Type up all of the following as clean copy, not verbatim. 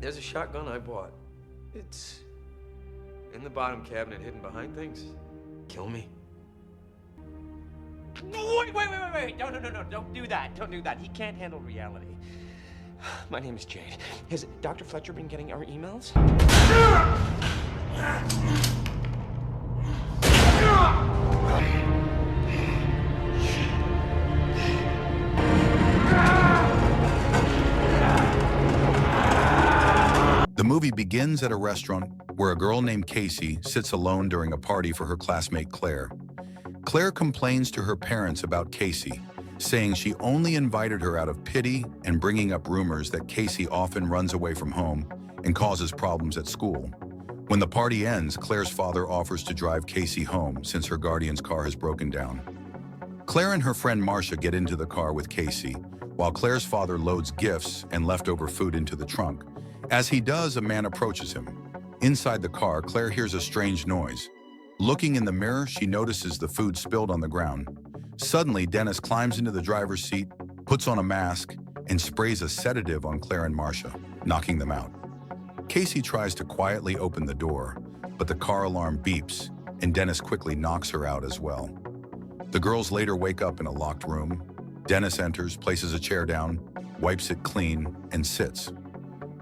There's a shotgun I bought. It's in the bottom cabinet, hidden behind things. Kill me. No, wait. No. Don't do that. Don't do that. He can't handle reality. My name is Jade. Has Dr. Fletcher been getting our emails? The movie begins at a restaurant where a girl named Casey sits alone during a party for her classmate Claire. Claire complains to her parents about Casey, saying she only invited her out of pity and bringing up rumors that Casey often runs away from home and causes problems at school. When the party ends, Claire's father offers to drive Casey home since her guardian's car has broken down. Claire and her friend Marcia get into the car with Casey, while Claire's father loads gifts and leftover food into the trunk. As he does, a man approaches him. Inside the car, Claire hears a strange noise. Looking in the mirror, she notices the food spilled on the ground. Suddenly, Dennis climbs into the driver's seat, puts on a mask, and sprays a sedative on Claire and Marcia, knocking them out. Casey tries to quietly open the door, but the car alarm beeps, and Dennis quickly knocks her out as well. The girls later wake up in a locked room. Dennis enters, places a chair down, wipes it clean, and sits.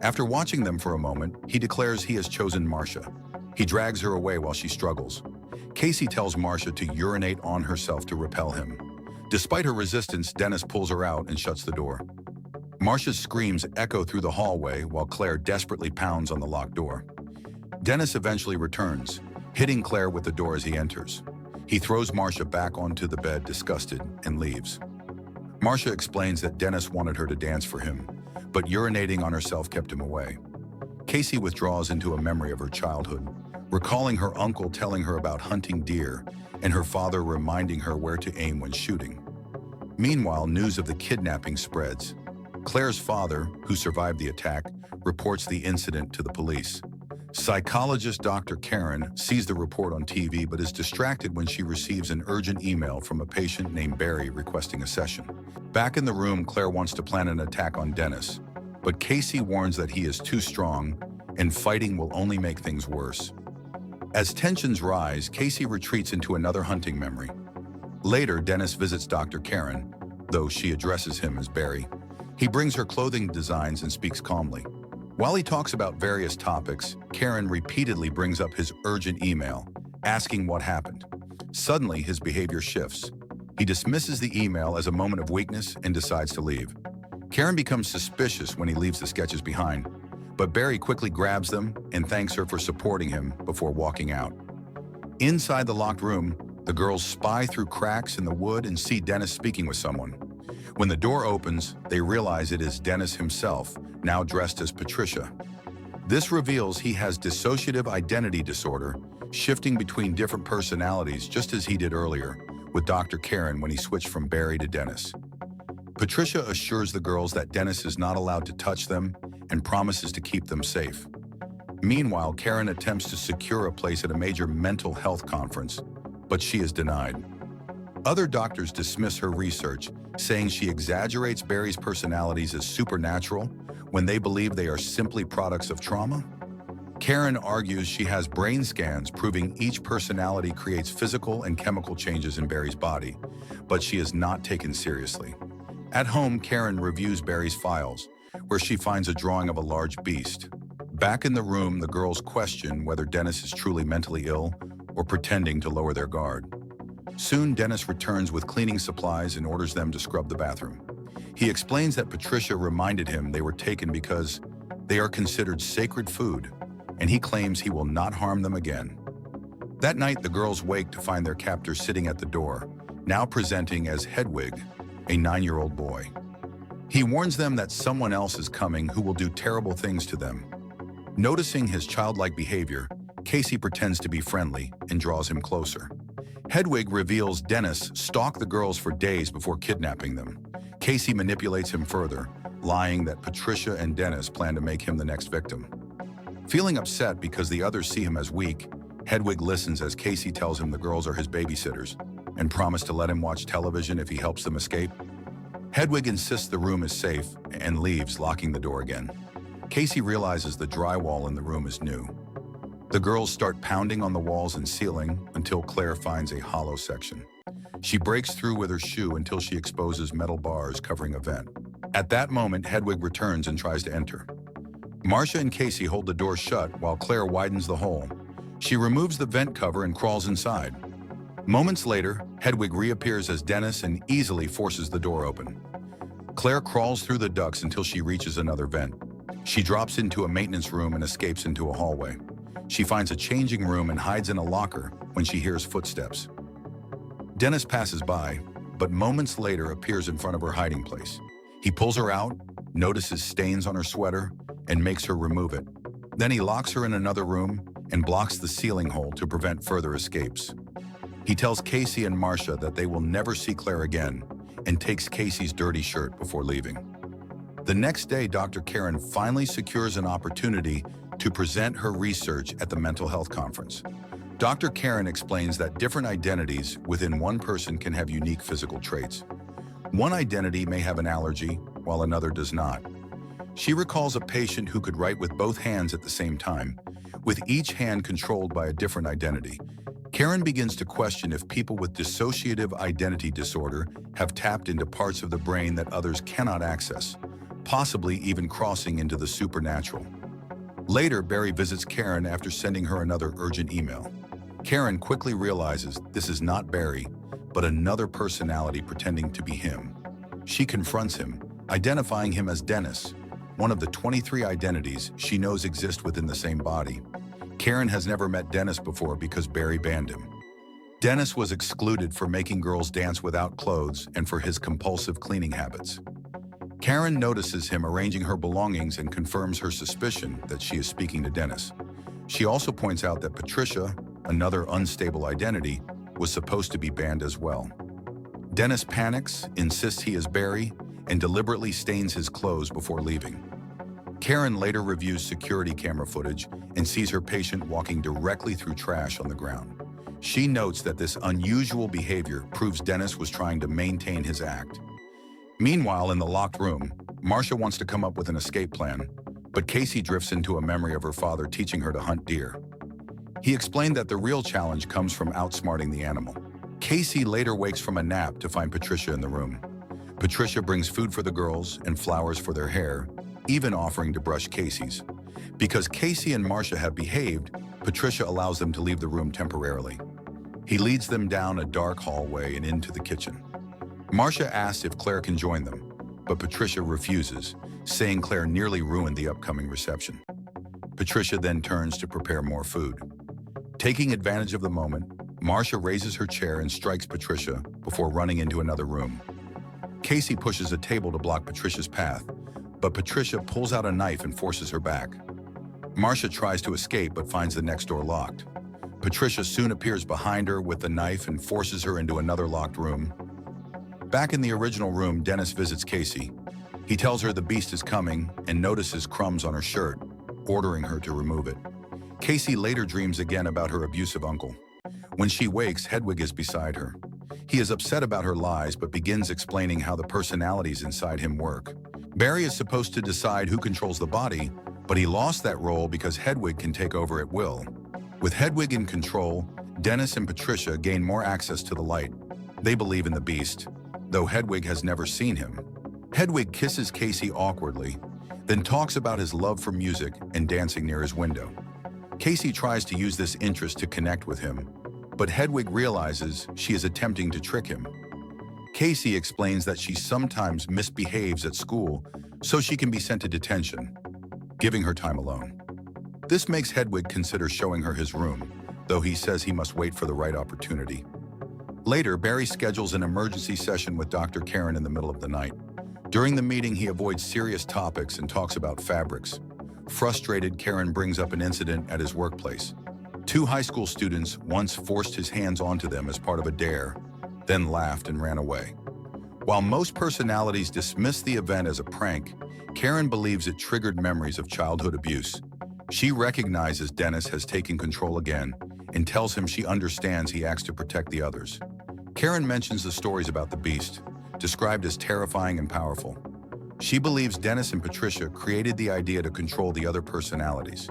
After watching them for a moment, he declares he has chosen Marcia. He drags her away while she struggles. Casey tells Marcia to urinate on herself to repel him. Despite her resistance, Dennis pulls her out and shuts the door. Marcia's screams echo through the hallway while Claire desperately pounds on the locked door. Dennis eventually returns, hitting Claire with the door as he enters. He throws Marcia back onto the bed, disgusted, and leaves. Marcia explains that Dennis wanted her to dance for him, but urinating on herself kept him away. Casey withdraws into a memory of her childhood, recalling her uncle telling her about hunting deer and her father reminding her where to aim when shooting. Meanwhile, news of the kidnapping spreads. Claire's father, who survived the attack, reports the incident to the police. Psychologist Dr. Karen sees the report on TV but is distracted when she receives an urgent email from a patient named Barry requesting a session. Back in the room, Claire wants to plan an attack on Dennis, but Casey warns that he is too strong and fighting will only make things worse. As tensions rise, Casey retreats into another hunting memory. Later, Dennis visits Dr. Karen, though she addresses him as Barry. He brings her clothing designs and speaks calmly. While he talks about various topics, Karen repeatedly brings up his urgent email, asking what happened. Suddenly, his behavior shifts. He dismisses the email as a moment of weakness and decides to leave. Karen becomes suspicious when he leaves the sketches behind, but Barry quickly grabs them and thanks her for supporting him before walking out. Inside the locked room, the girls spy through cracks in the wood and see Dennis speaking with someone. When the door opens, they realize it is Dennis himself, now dressed as Patricia. This reveals he has dissociative identity disorder, shifting between different personalities just as he did earlier with Dr. Karen when he switched from Barry to Dennis. Patricia assures the girls that Dennis is not allowed to touch them and promises to keep them safe. Meanwhile, Karen attempts to secure a place at a major mental health conference, but she is denied. Other doctors dismiss her research, saying she exaggerates Barry's personalities as supernatural when they believe they are simply products of trauma. Karen argues she has brain scans proving each personality creates physical and chemical changes in Barry's body, but she is not taken seriously. At home, Karen reviews Barry's files, where she finds a drawing of a large beast. Back in the room, the girls question whether Dennis is truly mentally ill or pretending to lower their guard. Soon, Dennis returns with cleaning supplies and orders them to scrub the bathroom. He explains that Patricia reminded him they were taken because they are considered sacred food, and he claims he will not harm them again. That night, the girls wake to find their captor sitting at the door, now presenting as Hedwig, a 9-year-old boy. He warns them that someone else is coming who will do terrible things to them. Noticing his childlike behavior, Casey pretends to be friendly and draws him closer. Hedwig reveals Dennis stalked the girls for days before kidnapping them. Casey manipulates him further, lying that Patricia and Dennis plan to make him the next victim. Feeling upset because the others see him as weak, Hedwig listens as Casey tells him the girls are his babysitters and promise to let him watch television if he helps them escape. Hedwig insists the room is safe and leaves, locking the door again. Casey realizes the drywall in the room is new. The girls start pounding on the walls and ceiling until Claire finds a hollow section. She breaks through with her shoe until she exposes metal bars covering a vent. At that moment, Hedwig returns and tries to enter. Marcia and Casey hold the door shut while Claire widens the hole. She removes the vent cover and crawls inside. Moments later, Hedwig reappears as Dennis and easily forces the door open. Claire crawls through the ducts until she reaches another vent. She drops into a maintenance room and escapes into a hallway. She finds a changing room and hides in a locker when she hears footsteps. Dennis passes by, but moments later appears in front of her hiding place. He pulls her out, notices stains on her sweater, and makes her remove it. Then he locks her in another room and blocks the ceiling hole to prevent further escapes. He tells Casey and Marcia that they will never see Claire again and takes Casey's dirty shirt before leaving. The next day, Dr. Karen finally secures an opportunity to present her research at the mental health conference. Dr. Karen explains that different identities within one person can have unique physical traits. One identity may have an allergy, while another does not. She recalls a patient who could write with both hands at the same time, with each hand controlled by a different identity. Karen begins to question if people with dissociative identity disorder have tapped into parts of the brain that others cannot access, possibly even crossing into the supernatural. Later, Barry visits Karen after sending her another urgent email. Karen quickly realizes this is not Barry, but another personality pretending to be him. She confronts him, identifying him as Dennis, one of the 23 identities she knows exist within the same body. Karen has never met Dennis before because Barry banned him. Dennis was excluded for making girls dance without clothes and for his compulsive cleaning habits. Karen notices him arranging her belongings and confirms her suspicion that she is speaking to Dennis. She also points out that Patricia, another unstable identity, was supposed to be banned as well. Dennis panics, insists he is Barry, and deliberately stains his clothes before leaving. Karen later reviews security camera footage and sees her patient walking directly through trash on the ground. She notes that this unusual behavior proves Dennis was trying to maintain his act. Meanwhile, in the locked room, Marcia wants to come up with an escape plan, but Casey drifts into a memory of her father teaching her to hunt deer. He explained that the real challenge comes from outsmarting the animal. Casey later wakes from a nap to find Patricia in the room. Patricia brings food for the girls and flowers for their hair, even offering to brush Casey's. Because Casey and Marcia have behaved, Patricia allows them to leave the room temporarily. He leads them down a dark hallway and into the kitchen. Marcia asks if Claire can join them, but Patricia refuses, saying Claire nearly ruined the upcoming reception. Patricia then turns to prepare more food. Taking advantage of the moment, Marcia raises her chair and strikes Patricia before running into another room. Casey pushes a table to block Patricia's path, but Patricia pulls out a knife and forces her back. Marcia tries to escape but finds the next door locked. Patricia soon appears behind her with the knife and forces her into another locked room. Back in the original room, Dennis visits Casey. He tells her the beast is coming and notices crumbs on her shirt, ordering her to remove it. Casey later dreams again about her abusive uncle. When she wakes, Hedwig is beside her. He is upset about her lies but begins explaining how the personalities inside him work. Barry is supposed to decide who controls the body, but he lost that role because Hedwig can take over at will. With Hedwig in control, Dennis and Patricia gain more access to the light. They believe in the beast, though Hedwig has never seen him. Hedwig kisses Casey awkwardly, then talks about his love for music and dancing near his window. Casey tries to use this interest to connect with him, but Hedwig realizes she is attempting to trick him. Casey explains that she sometimes misbehaves at school so she can be sent to detention, giving her time alone. This makes Hedwig consider showing her his room, though he says he must wait for the right opportunity. Later, Barry schedules an emergency session with Dr. Karen in the middle of the night. During the meeting, he avoids serious topics and talks about fabrics. Frustrated, Karen brings up an incident at his workplace. 2 high school students once forced his hands onto them as part of a dare, then laughed and ran away. While most personalities dismiss the event as a prank, Karen believes it triggered memories of childhood abuse. She recognizes Dennis has taken control again and tells him she understands he acts to protect the others. Karen mentions the stories about the beast, described as terrifying and powerful. She believes Dennis and Patricia created the idea to control the other personalities.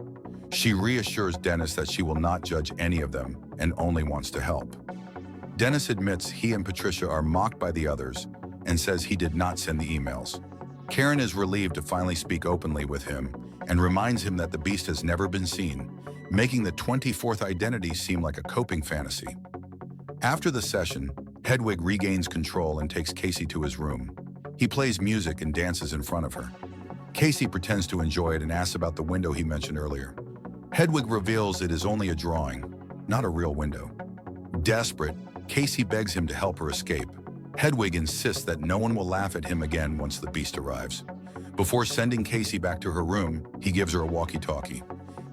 She reassures Dennis that she will not judge any of them and only wants to help. Dennis admits he and Patricia are mocked by the others and says he did not send the emails. Karen is relieved to finally speak openly with him and reminds him that the beast has never been seen, making the 24th identity seem like a coping fantasy. After the session, Hedwig regains control and takes Casey to his room. He plays music and dances in front of her. Casey pretends to enjoy it and asks about the window he mentioned earlier. Hedwig reveals it is only a drawing, not a real window. Desperate, Casey begs him to help her escape. Hedwig insists that no one will laugh at him again once the beast arrives. Before sending Casey back to her room, he gives her a walkie-talkie.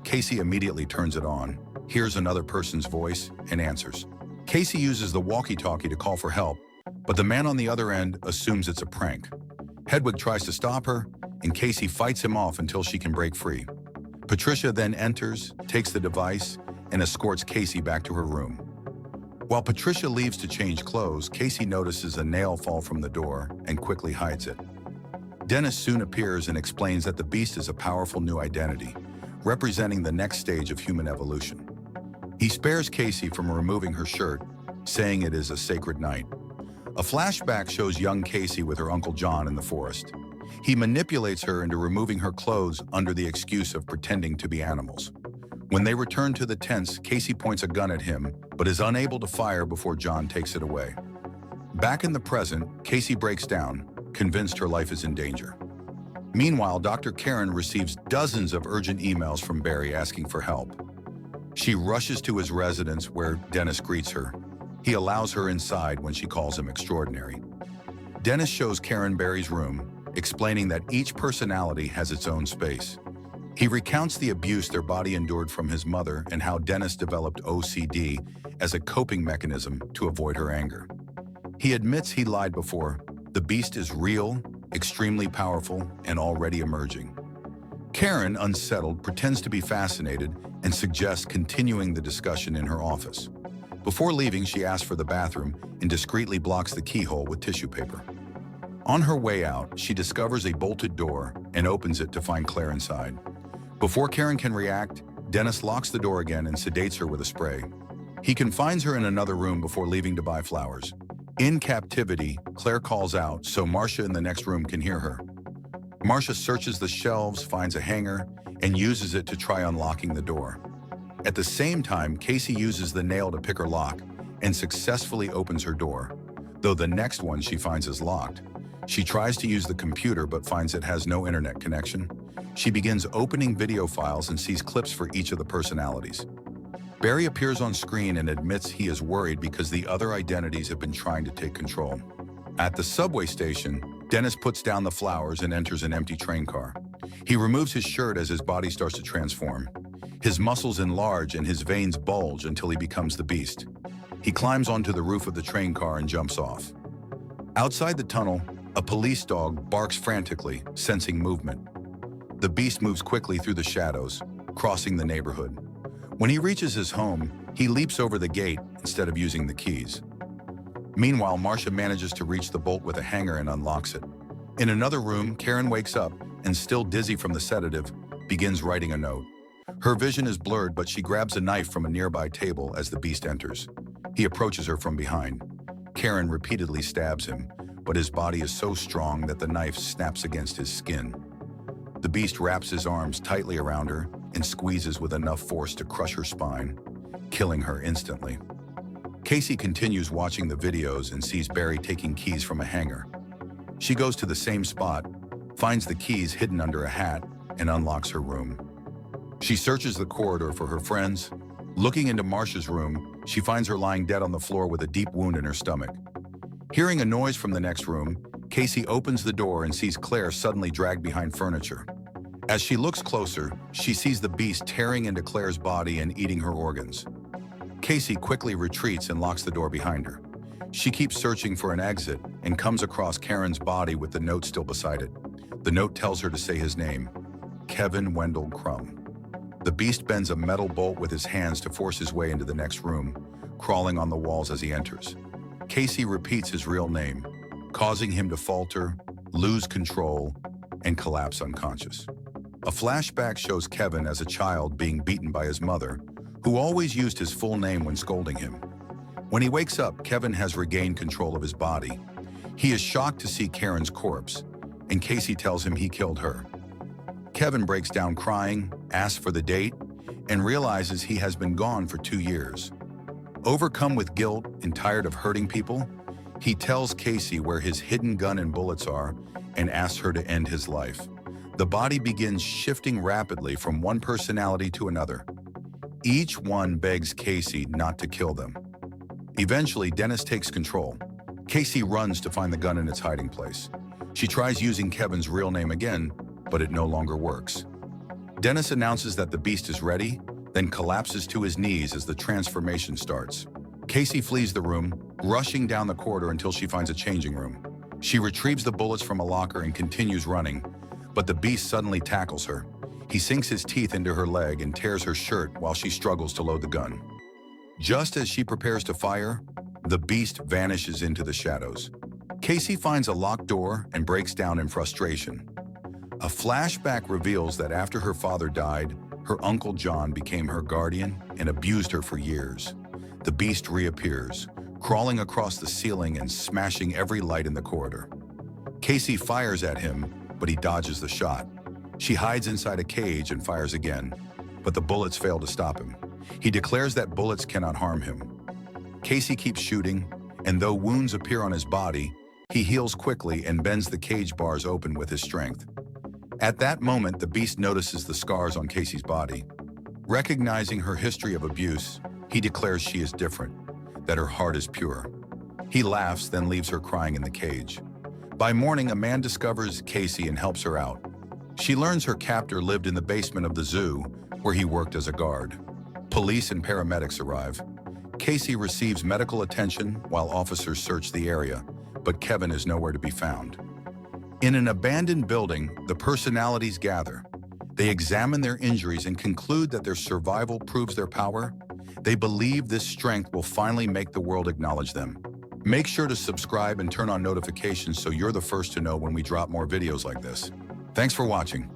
Casey immediately turns it on, hears another person's voice, and answers. Casey uses the walkie-talkie to call for help, but the man on the other end assumes it's a prank. Hedwig tries to stop her, and Casey fights him off until she can break free. Patricia then enters, takes the device, and escorts Casey back to her room. While Patricia leaves to change clothes, Casey notices a nail fall from the door and quickly hides it. Dennis soon appears and explains that the beast is a powerful new identity, representing the next stage of human evolution. He spares Casey from removing her shirt, saying it is a sacred night. A flashback shows young Casey with her Uncle John in the forest. He manipulates her into removing her clothes under the excuse of pretending to be animals. When they return to the tents, Casey points a gun at him, but is unable to fire before John takes it away. Back in the present, Casey breaks down, convinced her life is in danger. Meanwhile, Dr. Karen receives dozens of urgent emails from Barry asking for help. She rushes to his residence where Dennis greets her. He allows her inside when she calls him extraordinary. Dennis shows Karen Barry's room, explaining that each personality has its own space. He recounts the abuse their body endured from his mother and how Dennis developed OCD as a coping mechanism to avoid her anger. He admits he lied before. The beast is real, extremely powerful, and already emerging. Karen, unsettled, pretends to be fascinated and suggests continuing the discussion in her office. Before leaving, she asks for the bathroom and discreetly blocks the keyhole with tissue paper. On her way out, she discovers a bolted door and opens it to find Claire inside. Before Karen can react, Dennis locks the door again and sedates her with a spray. He confines her in another room before leaving to buy flowers. In captivity, Claire calls out so Marcia in the next room can hear her. Marcia searches the shelves, finds a hanger, and uses it to try unlocking the door. At the same time, Casey uses the nail to pick her lock and successfully opens her door, though the next one she finds is locked. She tries to use the computer but finds it has no internet connection. She begins opening video files and sees clips for each of the personalities. Barry appears on screen and admits he is worried because the other identities have been trying to take control. At the subway station, Dennis puts down the flowers and enters an empty train car. He removes his shirt as his body starts to transform. His muscles enlarge and his veins bulge until he becomes the beast. He climbs onto the roof of the train car and jumps off. Outside the tunnel, a police dog barks frantically, sensing movement. The beast moves quickly through the shadows, crossing the neighborhood. When he reaches his home, he leaps over the gate instead of using the keys. Meanwhile, Marcia manages to reach the bolt with a hanger and unlocks it. In another room, Karen wakes up and, still dizzy from the sedative, begins writing a note. Her vision is blurred, but she grabs a knife from a nearby table as the beast enters. He approaches her from behind. Karen repeatedly stabs him, but his body is so strong that the knife snaps against his skin. The beast wraps his arms tightly around her and squeezes with enough force to crush her spine, killing her instantly. Casey continues watching the videos and sees Barry taking keys from a hanger. She goes to the same spot, finds the keys hidden under a hat, and unlocks her room. She searches the corridor for her friends. Looking into Marcia's room, she finds her lying dead on the floor with a deep wound in her stomach. Hearing a noise from the next room, Casey opens the door and sees Claire suddenly dragged behind furniture. As she looks closer, she sees the beast tearing into Claire's body and eating her organs. Casey quickly retreats and locks the door behind her. She keeps searching for an exit and comes across Karen's body with the note still beside it. The note tells her to say his name, Kevin Wendell Crumb. The beast bends a metal bolt with his hands to force his way into the next room, crawling on the walls as he enters. Casey repeats his real name, causing him to falter, lose control, and collapse unconscious. A flashback shows Kevin as a child being beaten by his mother, who always used his full name when scolding him. When he wakes up, Kevin has regained control of his body. He is shocked to see Karen's corpse, and Casey tells him he killed her. Kevin breaks down crying, asks for the date, and realizes he has been gone for 2 years. Overcome with guilt and tired of hurting people, he tells Casey where his hidden gun and bullets are and asks her to end his life. The body begins shifting rapidly from one personality to another. Each one begs Casey not to kill them. Eventually, Dennis takes control. Casey runs to find the gun in its hiding place. She tries using Kevin's real name again, but it no longer works. Dennis announces that the beast is ready, then collapses to his knees as the transformation starts. Casey flees the room, rushing down the corridor until she finds a changing room. She retrieves the bullets from a locker and continues running, but the beast suddenly tackles her. He sinks his teeth into her leg and tears her shirt while she struggles to load the gun. Just as she prepares to fire, the beast vanishes into the shadows. Casey finds a locked door and breaks down in frustration. A flashback reveals that after her father died, her uncle John became her guardian and abused her for years. The beast reappears, crawling across the ceiling and smashing every light in the corridor. Casey fires at him, but he dodges the shot. She hides inside a cage and fires again, but the bullets fail to stop him. He declares that bullets cannot harm him. Casey keeps shooting, and though wounds appear on his body, he heals quickly and bends the cage bars open with his strength. At that moment, the beast notices the scars on Casey's body. Recognizing her history of abuse, he declares she is different, that her heart is pure. He laughs, then leaves her crying in the cage. By morning, a man discovers Casey and helps her out. She learns her captor lived in the basement of the zoo, where he worked as a guard. Police and paramedics arrive. Casey receives medical attention while officers search the area, but Kevin is nowhere to be found. In an abandoned building, the personalities gather. They examine their injuries and conclude that their survival proves their power. They believe this strength will finally make the world acknowledge them. Make sure to subscribe and turn on notifications so you're the first to know when we drop more videos like this. Thanks for watching.